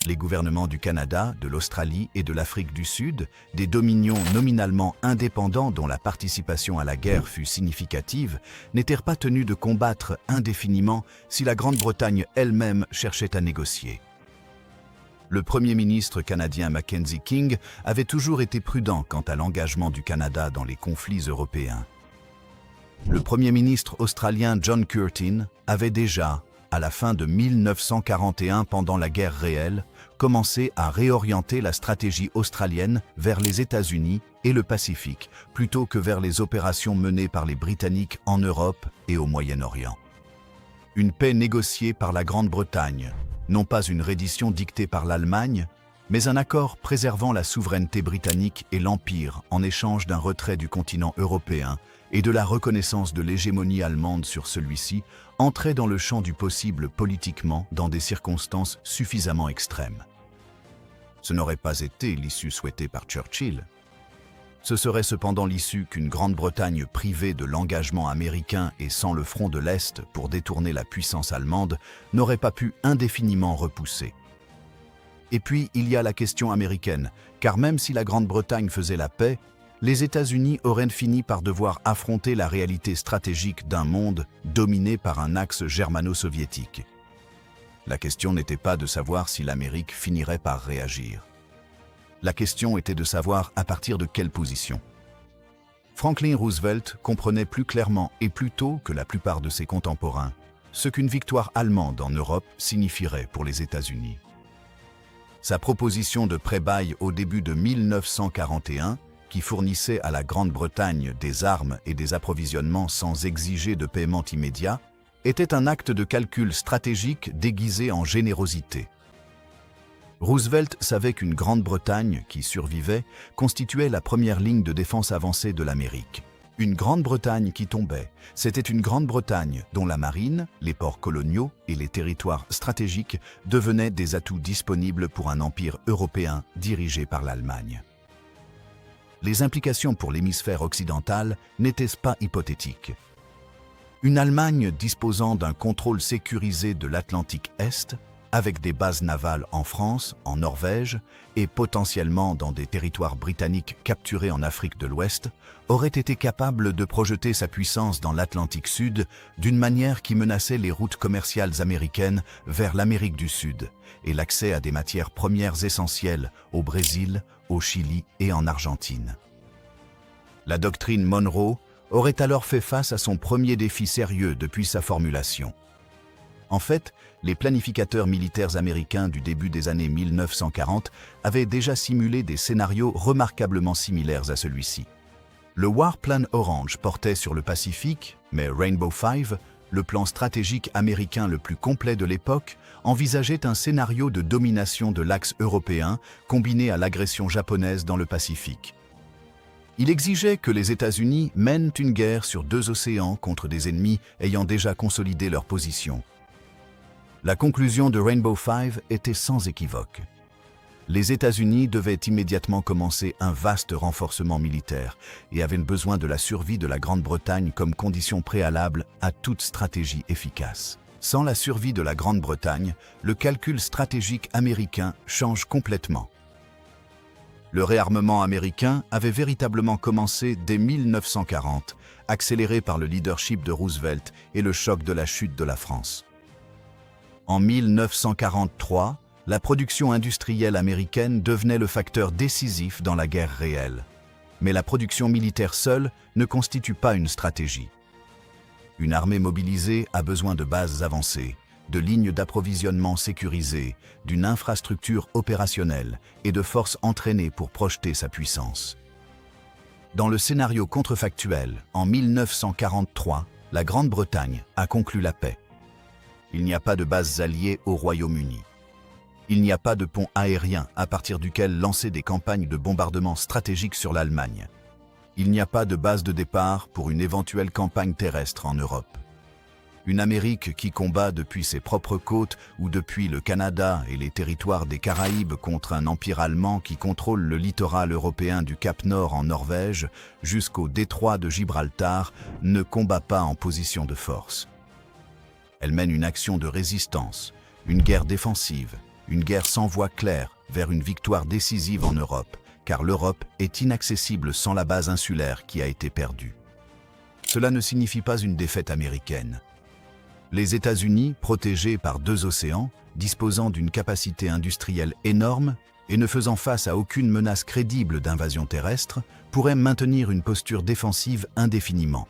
Les gouvernements du Canada, de l'Australie et de l'Afrique du Sud, des dominions nominalement indépendants dont la participation à la guerre fut significative, n'étaient pas tenus de combattre indéfiniment si la Grande-Bretagne elle-même cherchait à négocier. Le Premier ministre canadien Mackenzie King avait toujours été prudent quant à l'engagement du Canada dans les conflits européens. Le Premier ministre australien John Curtin avait déjà, à la fin de 1941 pendant la guerre réelle, commencé à réorienter la stratégie australienne vers les États-Unis et le Pacifique, plutôt que vers les opérations menées par les Britanniques en Europe et au Moyen-Orient. Une paix négociée par la Grande-Bretagne, non pas une reddition dictée par l'Allemagne, mais un accord préservant la souveraineté britannique et l'Empire en échange d'un retrait du continent européen et de la reconnaissance de l'hégémonie allemande sur celui-ci, entrait dans le champ du possible politiquement dans des circonstances suffisamment extrêmes. Ce n'aurait pas été l'issue souhaitée par Churchill. Ce serait cependant l'issue qu'une Grande-Bretagne privée de l'engagement américain et sans le front de l'Est pour détourner la puissance allemande n'aurait pas pu indéfiniment repousser. Et puis, il y a la question américaine, car même si la Grande-Bretagne faisait la paix, les États-Unis auraient fini par devoir affronter la réalité stratégique d'un monde dominé par un axe germano-soviétique. La question n'était pas de savoir si l'Amérique finirait par réagir. La question était de savoir à partir de quelle position. Franklin Roosevelt comprenait plus clairement et plus tôt que la plupart de ses contemporains ce qu'une victoire allemande en Europe signifierait pour les États-Unis. Sa proposition de pré-bail au début de 1941, qui fournissait à la Grande-Bretagne des armes et des approvisionnements sans exiger de paiement immédiat, était un acte de calcul stratégique déguisé en générosité. Roosevelt savait qu'une Grande-Bretagne qui survivait constituait la première ligne de défense avancée de l'Amérique. Une Grande-Bretagne qui tombait, c'était une Grande-Bretagne dont la marine, les ports coloniaux et les territoires stratégiques devenaient des atouts disponibles pour un empire européen dirigé par l'Allemagne. Les implications pour l'hémisphère occidental n'étaient pas hypothétiques. Une Allemagne disposant d'un contrôle sécurisé de l'Atlantique Est, avec des bases navales en France, en Norvège et potentiellement dans des territoires britanniques capturés en Afrique de l'Ouest, aurait été capable de projeter sa puissance dans l'Atlantique Sud d'une manière qui menaçait les routes commerciales américaines vers l'Amérique du Sud et l'accès à des matières premières essentielles au Brésil, au Chili et en Argentine. La doctrine Monroe aurait alors fait face à son premier défi sérieux depuis sa formulation. En fait, les planificateurs militaires américains du début des années 1940 avaient déjà simulé des scénarios remarquablement similaires à celui-ci. Le War Plan Orange portait sur le Pacifique, mais Rainbow Five, le plan stratégique américain le plus complet de l'époque, envisageait un scénario de domination de l'axe européen combiné à l'agression japonaise dans le Pacifique. Il exigeait que les États-Unis mènent une guerre sur 2 océans contre des ennemis ayant déjà consolidé leur position. La conclusion de Rainbow Five était sans équivoque. Les États-Unis devaient immédiatement commencer un vaste renforcement militaire et avaient besoin de la survie de la Grande-Bretagne comme condition préalable à toute stratégie efficace. Sans la survie de la Grande-Bretagne, le calcul stratégique américain change complètement. Le réarmement américain avait véritablement commencé dès 1940, accéléré par le leadership de Roosevelt et le choc de la chute de la France. En 1943, la production industrielle américaine devenait le facteur décisif dans la guerre réelle. Mais la production militaire seule ne constitue pas une stratégie. Une armée mobilisée a besoin de bases avancées, de lignes d'approvisionnement sécurisées, d'une infrastructure opérationnelle et de forces entraînées pour projeter sa puissance. Dans le scénario contrefactuel, en 1943, la Grande-Bretagne a conclu la paix. Il n'y a pas de bases alliées au Royaume-Uni. Il n'y a pas de pont aérien à partir duquel lancer des campagnes de bombardement stratégiques sur l'Allemagne. Il n'y a pas de base de départ pour une éventuelle campagne terrestre en Europe. Une Amérique qui combat depuis ses propres côtes ou depuis le Canada et les territoires des Caraïbes contre un empire allemand qui contrôle le littoral européen du Cap Nord en Norvège jusqu'au détroit de Gibraltar ne combat pas en position de force. Elle mène une action de résistance, une guerre défensive, une guerre sans voie claire vers une victoire décisive en Europe, car l'Europe est inaccessible sans la base insulaire qui a été perdue. Cela ne signifie pas une défaite américaine. Les États-Unis, protégés par 2 océans, disposant d'une capacité industrielle énorme et ne faisant face à aucune menace crédible d'invasion terrestre, pourraient maintenir une posture défensive indéfiniment.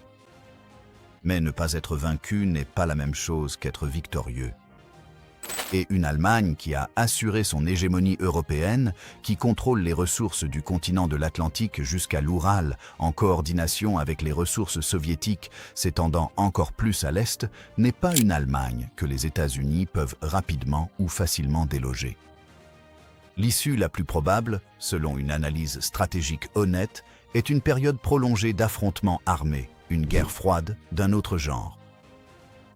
Mais ne pas être vaincu n'est pas la même chose qu'être victorieux. Et une Allemagne qui a assuré son hégémonie européenne, qui contrôle les ressources du continent de l'Atlantique jusqu'à l'Oural, en coordination avec les ressources soviétiques s'étendant encore plus à l'Est, n'est pas une Allemagne que les États-Unis peuvent rapidement ou facilement déloger. L'issue la plus probable, selon une analyse stratégique honnête, est une période prolongée d'affrontements armés, une guerre froide d'un autre genre.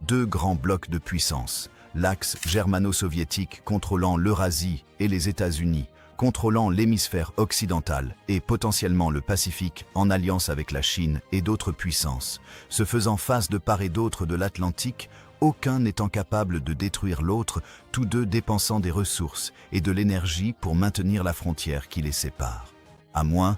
2 grands blocs de puissance, l'axe germano-soviétique contrôlant l'Eurasie et les États-Unis, contrôlant l'hémisphère occidental et potentiellement le Pacifique en alliance avec la Chine et d'autres puissances, se faisant face de part et d'autre de l'Atlantique, aucun n'étant capable de détruire l'autre, tous deux dépensant des ressources et de l'énergie pour maintenir la frontière qui les sépare. À moins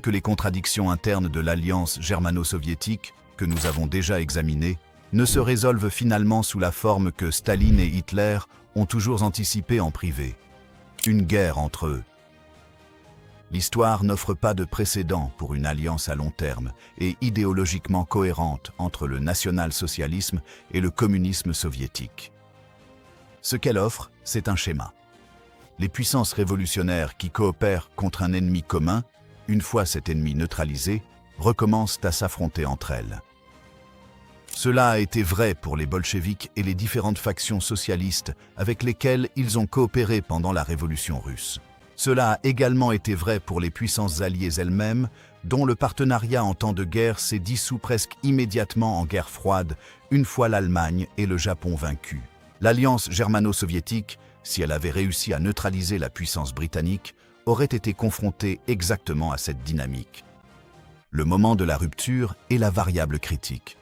que les contradictions internes de l'alliance germano-soviétique, que nous avons déjà examinées, ne se résolvent finalement sous la forme que Staline et Hitler ont toujours anticipée en privé. Une guerre entre eux. L'histoire n'offre pas de précédent pour une alliance à long terme et idéologiquement cohérente entre le national-socialisme et le communisme soviétique. Ce qu'elle offre, c'est un schéma. Les puissances révolutionnaires qui coopèrent contre un ennemi commun, une fois cet ennemi neutralisé, recommencent à s'affronter entre elles. Cela a été vrai pour les bolcheviks et les différentes factions socialistes avec lesquelles ils ont coopéré pendant la Révolution russe. Cela a également été vrai pour les puissances alliées elles-mêmes, dont le partenariat en temps de guerre s'est dissous presque immédiatement en guerre froide, une fois l'Allemagne et le Japon vaincus. L'alliance germano-soviétique, si elle avait réussi à neutraliser la puissance britannique, aurait été confrontée exactement à cette dynamique. Le moment de la rupture est la variable critique.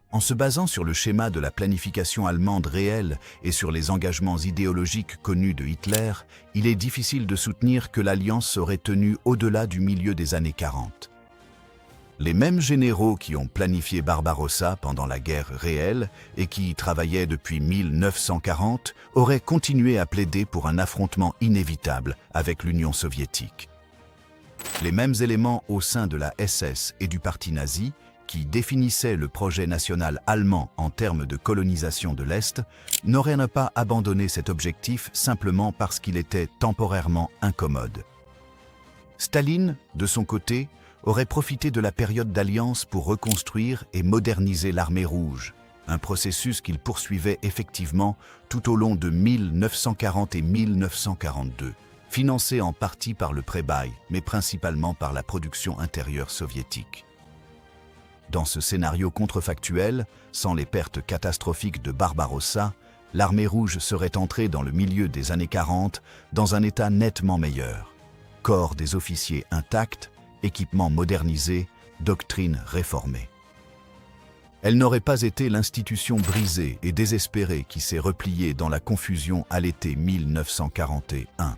En se basant sur le schéma de la planification allemande réelle et sur les engagements idéologiques connus de Hitler, il est difficile de soutenir que l'alliance serait tenue au-delà du milieu des années 40. Les mêmes généraux qui ont planifié Barbarossa pendant la guerre réelle et qui y travaillaient depuis 1940 auraient continué à plaider pour un affrontement inévitable avec l'Union soviétique. Les mêmes éléments au sein de la SS et du parti nazi, qui définissait le projet national allemand en termes de colonisation de l'Est, n'aurait pas abandonné cet objectif simplement parce qu'il était temporairement incommode. Staline, de son côté, aurait profité de la période d'alliance pour reconstruire et moderniser l'armée rouge, un processus qu'il poursuivait effectivement tout au long de 1940 et 1942, financé en partie par le pré-bail, mais principalement par la production intérieure soviétique. Dans ce scénario contrefactuel, sans les pertes catastrophiques de Barbarossa, l'armée rouge serait entrée dans le milieu des années 40 dans un état nettement meilleur. Corps des officiers intacts, équipement modernisé, doctrine réformée. Elle n'aurait pas été l'institution brisée et désespérée qui s'est repliée dans la confusion à l'été 1941.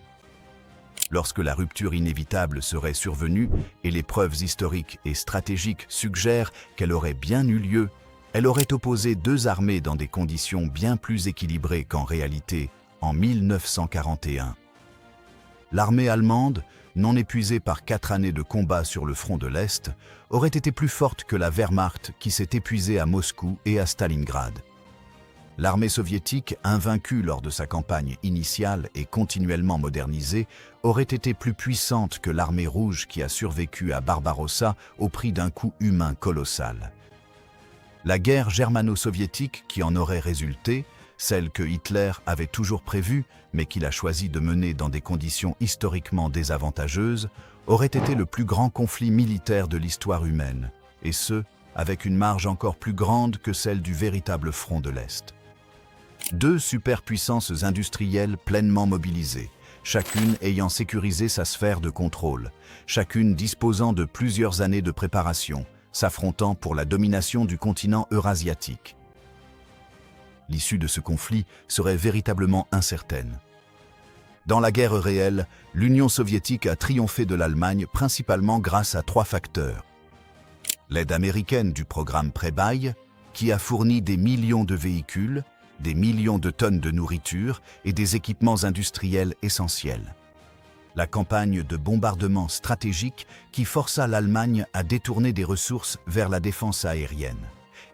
Lorsque la rupture inévitable serait survenue et les preuves historiques et stratégiques suggèrent qu'elle aurait bien eu lieu, elle aurait opposé deux armées dans des conditions bien plus équilibrées qu'en réalité en 1941. L'armée allemande, non épuisée par 4 années de combat sur le front de l'Est, aurait été plus forte que la Wehrmacht qui s'est épuisée à Moscou et à Stalingrad. L'armée soviétique, invaincue lors de sa campagne initiale et continuellement modernisée, aurait été plus puissante que l'armée rouge qui a survécu à Barbarossa au prix d'un coût humain colossal. La guerre germano-soviétique qui en aurait résulté, celle que Hitler avait toujours prévue, mais qu'il a choisi de mener dans des conditions historiquement désavantageuses, aurait été le plus grand conflit militaire de l'histoire humaine, et ce, avec une marge encore plus grande que celle du véritable front de l'Est. Deux superpuissances industrielles pleinement mobilisées, chacune ayant sécurisé sa sphère de contrôle, chacune disposant de plusieurs années de préparation, s'affrontant pour la domination du continent eurasiatique. L'issue de ce conflit serait véritablement incertaine. Dans la guerre réelle, l'Union soviétique a triomphé de l'Allemagne principalement grâce à 3 facteurs. L'aide américaine du programme pré-bail, qui a fourni des millions de véhicules, des millions de tonnes de nourriture et des équipements industriels essentiels. La campagne de bombardement stratégique qui força l'Allemagne à détourner des ressources vers la défense aérienne.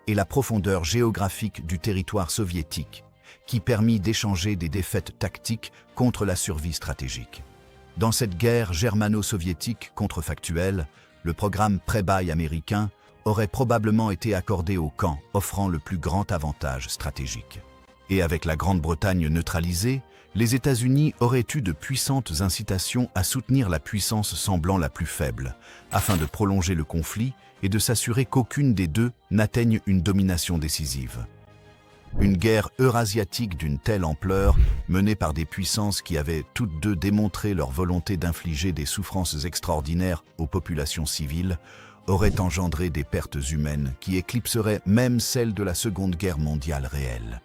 Et la profondeur géographique du territoire soviétique, qui permit d'échanger des défaites tactiques contre la survie stratégique. Dans cette guerre germano-soviétique contrefactuelle, le programme pré-bail américain aurait probablement été accordé au camp offrant le plus grand avantage stratégique. Et avec la Grande-Bretagne neutralisée, les États-Unis auraient eu de puissantes incitations à soutenir la puissance semblant la plus faible, afin de prolonger le conflit et de s'assurer qu'aucune des deux n'atteigne une domination décisive. Une guerre eurasiatique d'une telle ampleur, menée par des puissances qui avaient toutes deux démontré leur volonté d'infliger des souffrances extraordinaires aux populations civiles, aurait engendré des pertes humaines qui éclipseraient même celles de la Seconde Guerre mondiale réelle.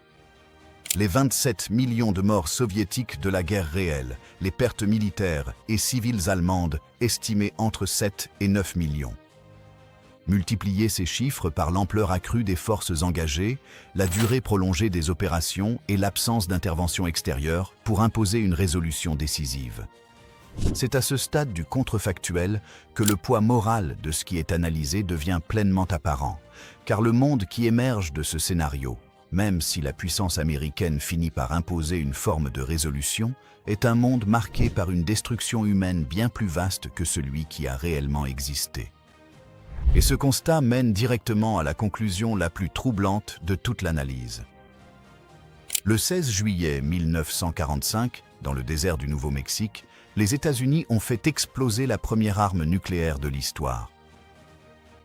Les 27 millions de morts soviétiques de la guerre réelle, les pertes militaires et civiles allemandes estimées entre 7 et 9 millions. Multiplier ces chiffres par l'ampleur accrue des forces engagées, la durée prolongée des opérations et l'absence d'intervention extérieure pour imposer une résolution décisive. C'est à ce stade du contrefactuel que le poids moral de ce qui est analysé devient pleinement apparent, car le monde qui émerge de ce scénario, même si la puissance américaine finit par imposer une forme de résolution, est un monde marqué par une destruction humaine bien plus vaste que celui qui a réellement existé. Et ce constat mène directement à la conclusion la plus troublante de toute l'analyse. Le 16 juillet 1945, dans le désert du Nouveau-Mexique, les États-Unis ont fait exploser la première arme nucléaire de l'histoire.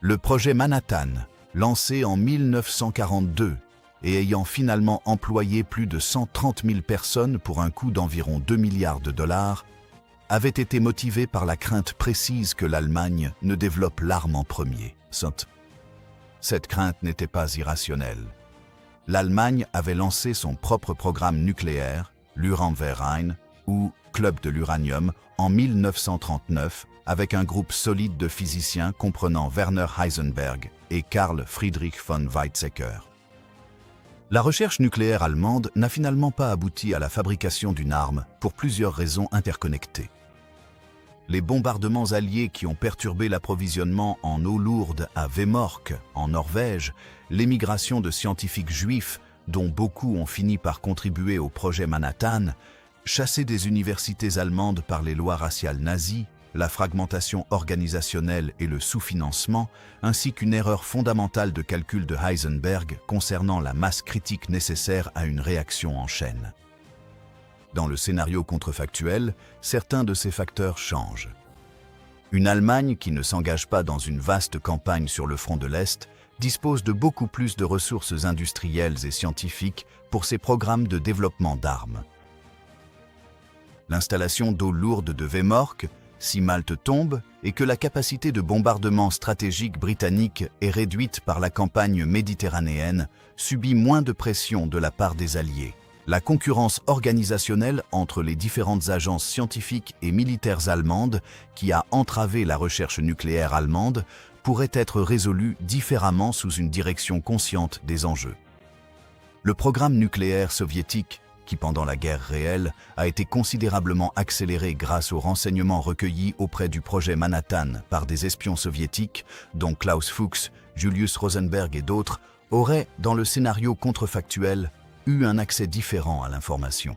Le projet Manhattan, lancé en 1942 et ayant finalement employé plus de 130 000 personnes pour un coût d'environ 2 milliards de dollars, avait été motivé par la crainte précise que l'Allemagne ne développe l'arme en premier. Cette crainte n'était pas irrationnelle. L'Allemagne avait lancé son propre programme nucléaire, l'Uranverein, ou Club de l'uranium, en 1939, avec un groupe solide de physiciens comprenant Werner Heisenberg et Karl Friedrich von Weizsäcker. La recherche nucléaire allemande n'a finalement pas abouti à la fabrication d'une arme pour plusieurs raisons interconnectées. Les bombardements alliés qui ont perturbé l'approvisionnement en eau lourde à Vemork, en Norvège, l'émigration de scientifiques juifs, dont beaucoup ont fini par contribuer au projet Manhattan, chassés des universités allemandes par les lois raciales nazies, la fragmentation organisationnelle et le sous-financement, ainsi qu'une erreur fondamentale de calcul de Heisenberg concernant la masse critique nécessaire à une réaction en chaîne. Dans le scénario contrefactuel, certains de ces facteurs changent. Une Allemagne qui ne s'engage pas dans une vaste campagne sur le front de l'Est dispose de beaucoup plus de ressources industrielles et scientifiques pour ses programmes de développement d'armes. L'installation d'eau lourde de Vemork, si Malte tombe, et que la capacité de bombardement stratégique britannique est réduite par la campagne méditerranéenne, subit moins de pression de la part des Alliés. La concurrence organisationnelle entre les différentes agences scientifiques et militaires allemandes qui a entravé la recherche nucléaire allemande pourrait être résolue différemment sous une direction consciente des enjeux. Le programme nucléaire soviétique, qui pendant la guerre réelle a été considérablement accéléré grâce aux renseignements recueillis auprès du projet Manhattan par des espions soviétiques, dont Klaus Fuchs, Julius Rosenberg et d'autres, aurait, dans le scénario contrefactuel, eu un accès différent à l'information.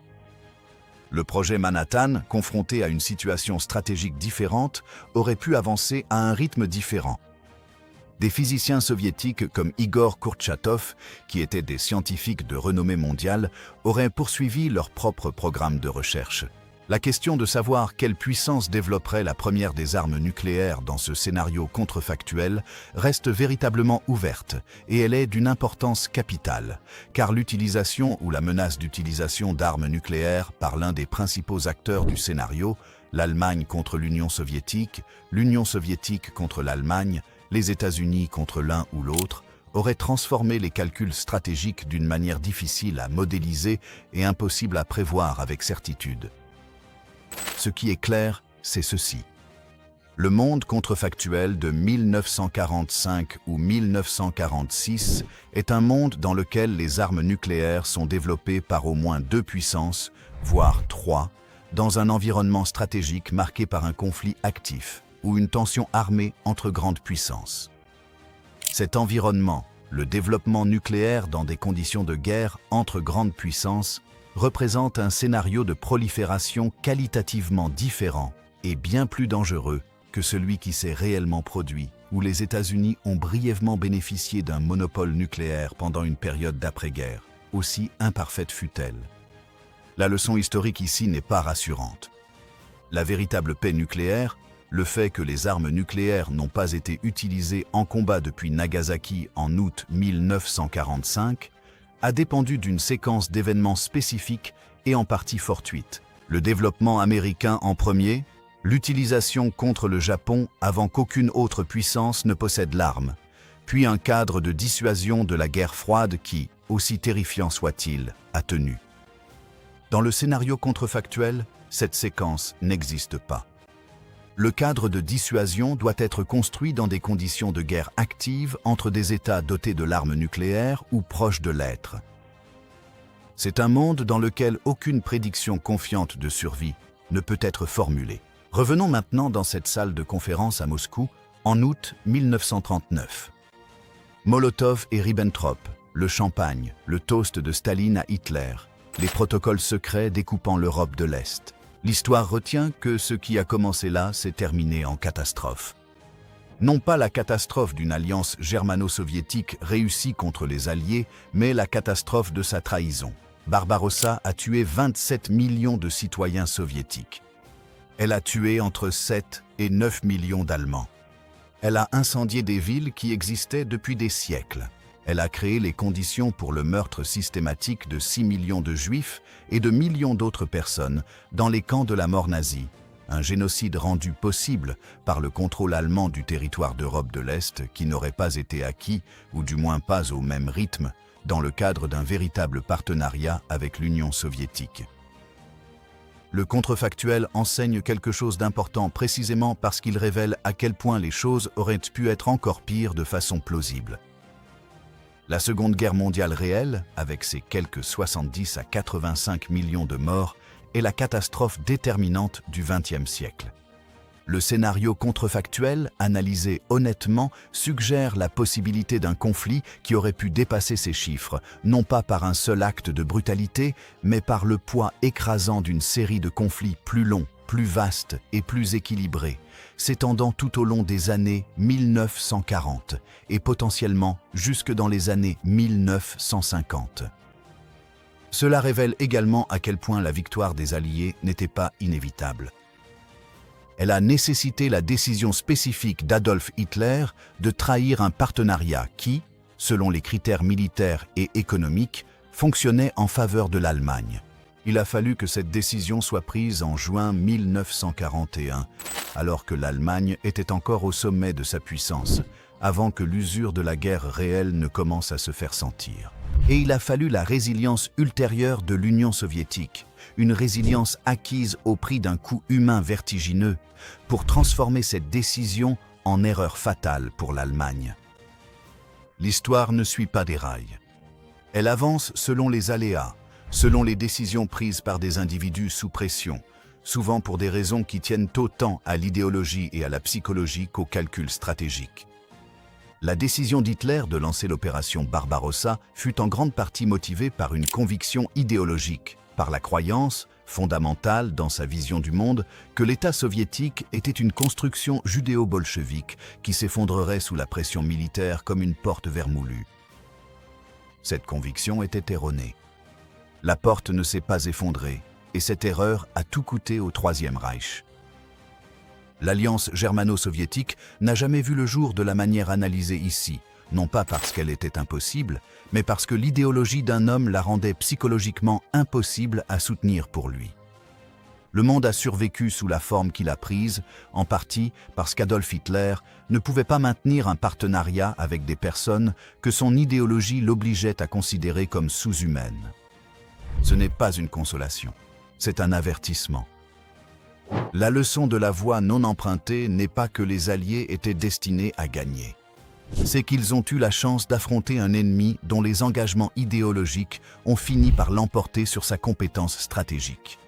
Le projet Manhattan, confronté à une situation stratégique différente, aurait pu avancer à un rythme différent. Des physiciens soviétiques comme Igor Kurchatov, qui étaient des scientifiques de renommée mondiale, auraient poursuivi leur propre programme de recherche. La question de savoir quelle puissance développerait la première des armes nucléaires dans ce scénario contrefactuel reste véritablement ouverte, et elle est d'une importance capitale, car l'utilisation ou la menace d'utilisation d'armes nucléaires par l'un des principaux acteurs du scénario, l'Allemagne contre l'Union soviétique contre l'Allemagne, les États-Unis contre l'un ou l'autre, aurait transformé les calculs stratégiques d'une manière difficile à modéliser et impossible à prévoir avec certitude. Ce qui est clair, c'est ceci. Le monde contrefactuel de 1945 ou 1946 est un monde dans lequel les armes nucléaires sont développées par au moins 2 puissances, voire 3, dans un environnement stratégique marqué par un conflit actif ou une tension armée entre grandes puissances. Cet environnement, le développement nucléaire dans des conditions de guerre entre grandes puissances, représente un scénario de prolifération qualitativement différent et bien plus dangereux que celui qui s'est réellement produit, où les États-Unis ont brièvement bénéficié d'un monopole nucléaire pendant une période d'après-guerre, aussi imparfaite fût-elle. La leçon historique ici n'est pas rassurante. La véritable paix nucléaire, le fait que les armes nucléaires n'ont pas été utilisées en combat depuis Nagasaki en août 1945, a dépendu d'une séquence d'événements spécifiques et en partie fortuites. Le développement américain en premier, l'utilisation contre le Japon avant qu'aucune autre puissance ne possède l'arme, puis un cadre de dissuasion de la guerre froide qui, aussi terrifiant soit-il, a tenu. Dans le scénario contrefactuel, cette séquence n'existe pas. Le cadre de dissuasion doit être construit dans des conditions de guerre active entre des États dotés de l'arme nucléaire ou proches de l'être. C'est un monde dans lequel aucune prédiction confiante de survie ne peut être formulée. Revenons maintenant dans cette salle de conférence à Moscou, en août 1939. Molotov et Ribbentrop, le champagne, le toast de Staline à Hitler, les protocoles secrets découpant l'Europe de l'Est. L'histoire retient que ce qui a commencé là s'est terminé en catastrophe. Non pas la catastrophe d'une alliance germano-soviétique réussie contre les Alliés, mais la catastrophe de sa trahison. Barbarossa a tué 27 millions de citoyens soviétiques. Elle a tué entre 7 et 9 millions d'Allemands. Elle a incendié des villes qui existaient depuis des siècles. Elle a créé les conditions pour le meurtre systématique de 6 millions de Juifs et de millions d'autres personnes dans les camps de la mort nazie, un génocide rendu possible par le contrôle allemand du territoire d'Europe de l'Est qui n'aurait pas été acquis, ou du moins pas au même rythme, dans le cadre d'un véritable partenariat avec l'Union soviétique. Le contrefactuel enseigne quelque chose d'important précisément parce qu'il révèle à quel point les choses auraient pu être encore pires de façon plausible. La Seconde Guerre mondiale réelle, avec ses quelques 70 à 85 millions de morts, est la catastrophe déterminante du XXe siècle. Le scénario contrefactuel, analysé honnêtement, suggère la possibilité d'un conflit qui aurait pu dépasser ces chiffres, non pas par un seul acte de brutalité, mais par le poids écrasant d'une série de conflits plus longs, plus vastes et plus équilibrés, s'étendant tout au long des années 1940 et potentiellement jusque dans les années 1950. Cela révèle également à quel point la victoire des Alliés n'était pas inévitable. Elle a nécessité la décision spécifique d'Adolf Hitler de trahir un partenariat qui, selon les critères militaires et économiques, fonctionnait en faveur de l'Allemagne. Il a fallu que cette décision soit prise en juin 1941, alors que l'Allemagne était encore au sommet de sa puissance, avant que l'usure de la guerre réelle ne commence à se faire sentir. Et il a fallu la résilience ultérieure de l'Union soviétique, une résilience acquise au prix d'un coût humain vertigineux, pour transformer cette décision en erreur fatale pour l'Allemagne. L'histoire ne suit pas des rails. Elle avance selon les aléas, selon les décisions prises par des individus sous pression, souvent pour des raisons qui tiennent autant à l'idéologie et à la psychologie qu'au calcul stratégique. La décision d'Hitler de lancer l'opération Barbarossa fut en grande partie motivée par une conviction idéologique, par la croyance, fondamentale dans sa vision du monde, que l'État soviétique était une construction judéo-bolchevique qui s'effondrerait sous la pression militaire comme une porte vermoulue. Cette conviction était erronée. La porte ne s'est pas effondrée, et cette erreur a tout coûté au Troisième Reich. L'alliance germano-soviétique n'a jamais vu le jour de la manière analysée ici, non pas parce qu'elle était impossible, mais parce que l'idéologie d'un homme la rendait psychologiquement impossible à soutenir pour lui. Le monde a survécu sous la forme qu'il a prise, en partie parce qu'Adolf Hitler ne pouvait pas maintenir un partenariat avec des personnes que son idéologie l'obligeait à considérer comme sous-humaines. Ce n'est pas une consolation, c'est un avertissement. La leçon de la voie non empruntée n'est pas que les Alliés étaient destinés à gagner. C'est qu'ils ont eu la chance d'affronter un ennemi dont les engagements idéologiques ont fini par l'emporter sur sa compétence stratégique.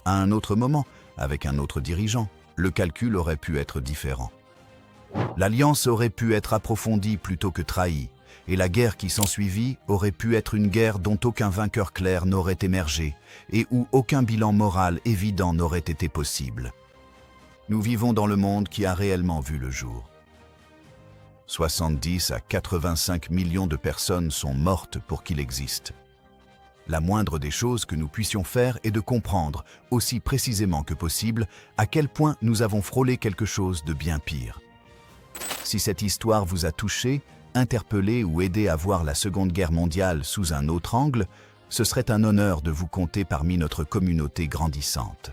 À un autre moment, avec un autre dirigeant, le calcul aurait pu être différent. L'alliance aurait pu être approfondie plutôt que trahie, et la guerre qui s'ensuivit aurait pu être une guerre dont aucun vainqueur clair n'aurait émergé, et où aucun bilan moral évident n'aurait été possible. Nous vivons dans le monde qui a réellement vu le jour. 70 à 85 millions de personnes sont mortes pour qu'il existe. La moindre des choses que nous puissions faire est de comprendre, aussi précisément que possible, à quel point nous avons frôlé quelque chose de bien pire. Si cette histoire vous a touché, interpeller ou aider à voir la Seconde Guerre mondiale sous un autre angle, ce serait un honneur de vous compter parmi notre communauté grandissante.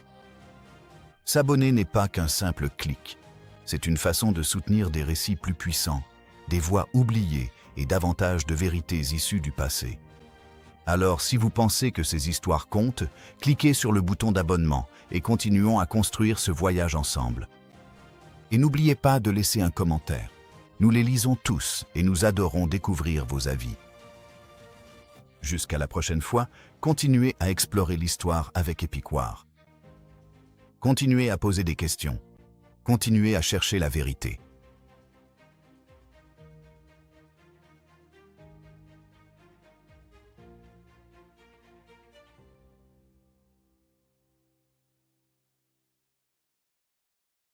S'abonner n'est pas qu'un simple clic. C'est une façon de soutenir des récits plus puissants, des voix oubliées et davantage de vérités issues du passé. Alors, si vous pensez que ces histoires comptent, cliquez sur le bouton d'abonnement et continuons à construire ce voyage ensemble. Et n'oubliez pas de laisser un commentaire. Nous les lisons tous et nous adorons découvrir vos avis. Jusqu'à la prochaine fois, continuez à explorer l'histoire avec Epic War. Continuez à poser des questions. Continuez à chercher la vérité.